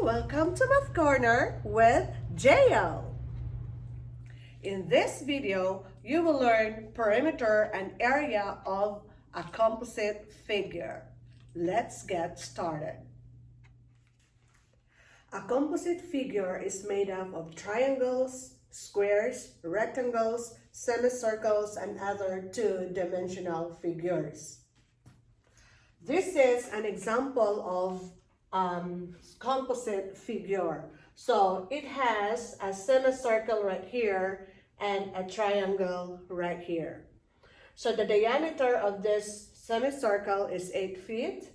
welcome to Math Corner with Jo. In this video, you will learn perimeter and area of a composite figure. Let's get started. A composite figure is made up of triangles, squares, rectangles, semicircles, and other two-dimensional figures. This is an example of composite figure. So it has a semicircle right here and a triangle right here. So the diameter of this semicircle is 8 feet,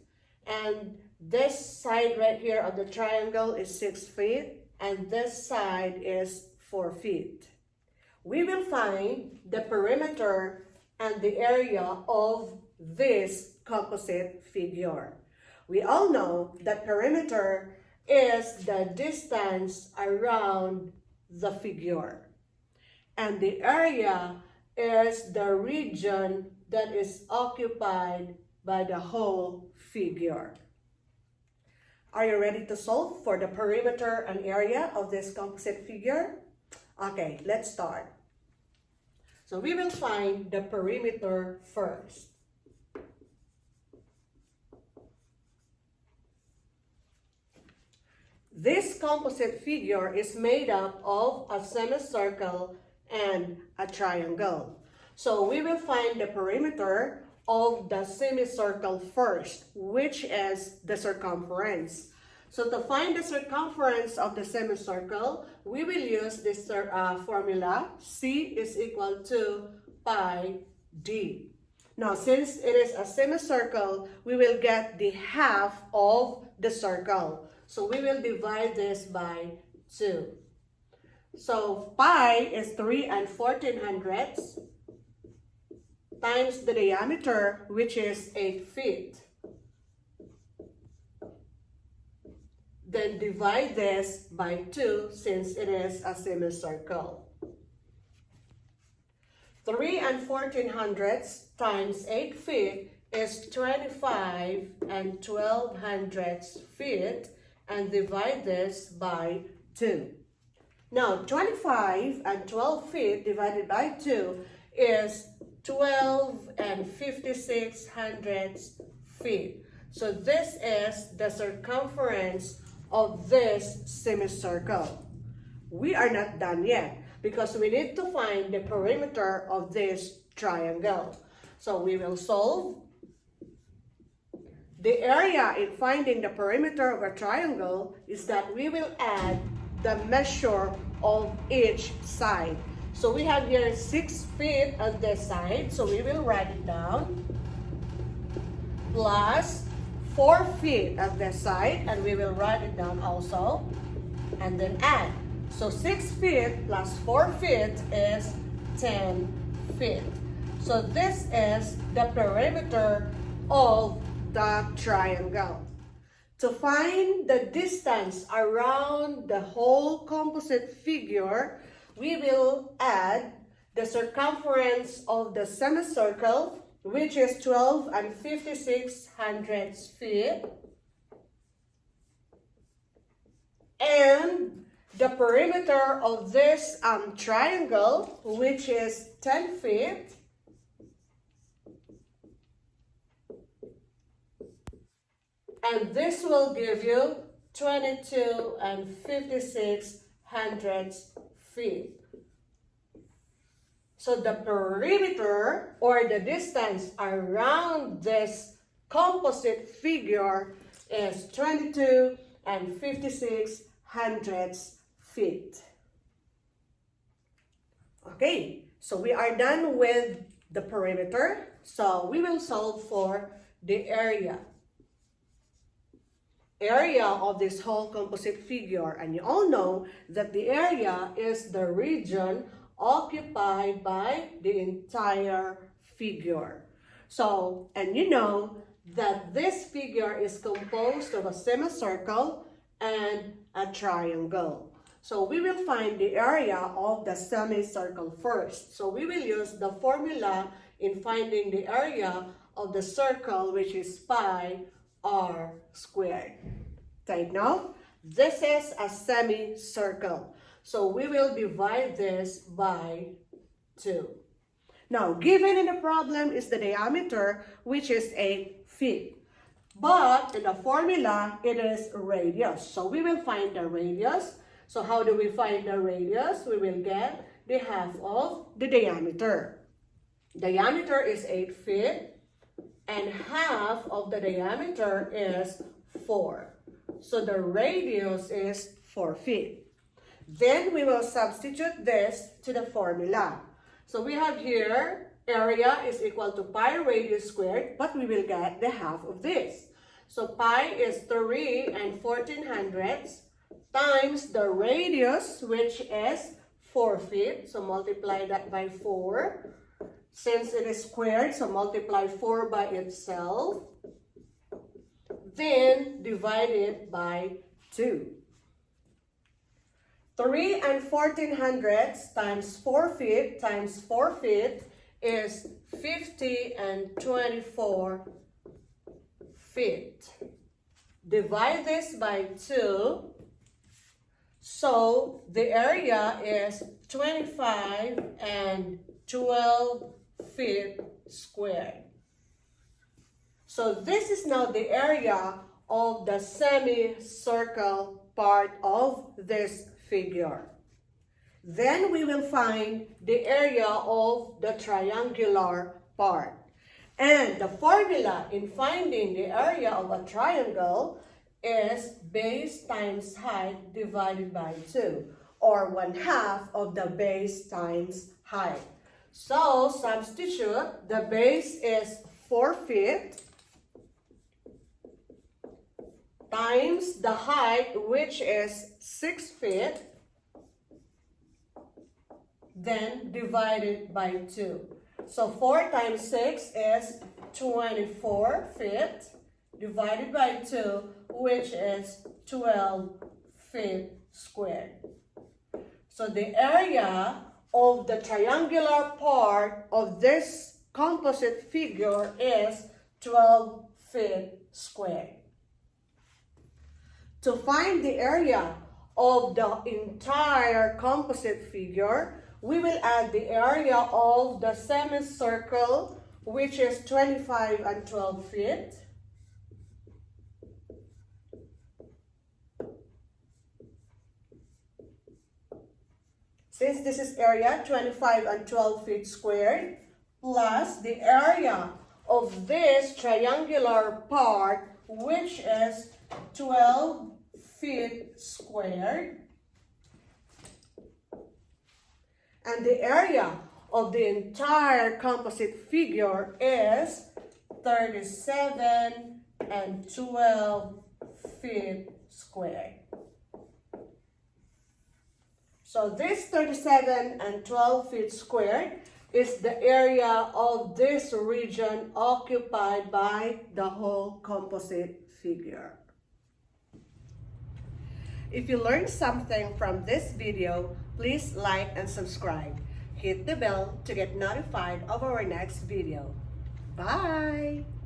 and this side right here of the triangle is 6 feet, and this side is 4 feet. We will find the perimeter and the area of this composite figure. We all know that perimeter is the distance around the figure, and the area is the region that is occupied by the whole figure. Are you ready to solve for the perimeter and area of this composite figure? Okay, let's start. So we will find the perimeter first. This composite figure is made up of a semicircle and a triangle. So we will find the perimeter of the semicircle first, which is the circumference. So to find the circumference of the semicircle, we will use this formula. C is equal to pi d. Now, since it is a semicircle, we will get the half of the circle. So we will divide this by 2. So pi is 3 14/100 times the diameter, which is 8 feet. Then divide this by 2 since it is a semicircle. 3 14/100 times 8 feet is 25 12/100 feet, and divide this by 2. Now, 25 and 12 feet divided by 2 is 12 56/100 feet. So this is the circumference of this semicircle. We are not done yet because we need to find the perimeter of this triangle. So we will solve. The area in finding the perimeter of a triangle is that we will add the measure of each side. So we have here 6 feet on this side, so we will write it down, plus 4 feet on this side, and we will write it down also, and then add. So 6 feet plus 4 feet is 10 feet. So this is the perimeter of the triangle. To find the distance around the whole composite figure, we will add the circumference of the semicircle, which is 12 56/100 feet, and the perimeter of this triangle, which is 10 feet, and this will give you 22 56/100 feet. So the perimeter, or the distance around this composite figure, is 22 56/100 feet. Okay, so we are done with the perimeter. So we will solve for the area of this whole composite figure. And you all know that the area is the region occupied by the entire figure. So, and you know that this figure is composed of a semicircle and a triangle. So we will find the area of the semicircle first. So we will use the formula in finding the area of the circle, which is pi r squared. Take note This is a semicircle. So we will divide this by 2. Now, given in the problem is the diameter, which is 8 feet. But in the formula, it is radius. So we will find the radius. So how do we find the radius? We will get the half of the diameter. Diameter is 8 feet. And half of the diameter is 4. So the radius is 4 feet. Then we will substitute this to the formula. So we have here, area is equal to pi radius squared, but we will get the half of this. So pi is 3 14/100 times the radius, which is 4 feet. So multiply that by 4. Since it is squared, so multiply 4 by itself. Then divide it by 2. 3 14/100 times 4 feet times 4 feet is 50 and 24 feet. Divide this by 2. So the area is 25 and 12 feet squared. So this is now the area of the semicircle part of this figure. Then we will find the area of the triangular part. And the formula in finding the area of a triangle is base times height divided by 2, or 1/2 of the base times height. So substitute, the base is 4 feet times the height, which is 6 feet, then divided by 2. So 4 times 6 is 24 feet, divided by 2, which is 12 feet squared. So the area of the triangular part of this composite figure is 12 feet squared. To find the area of the entire composite figure, we will add the area of the semicircle, which is 25 and 12 feet. Since this is area 25 and 12 feet squared, plus the area of this triangular part, which is 12 feet squared, and the area of the entire composite figure is 37 and 12 feet squared. So this 37 and 12 feet squared is the area of this region occupied by the whole composite figure. If you learned something from this video, please like and subscribe. Hit the bell to get notified of our next video. Bye!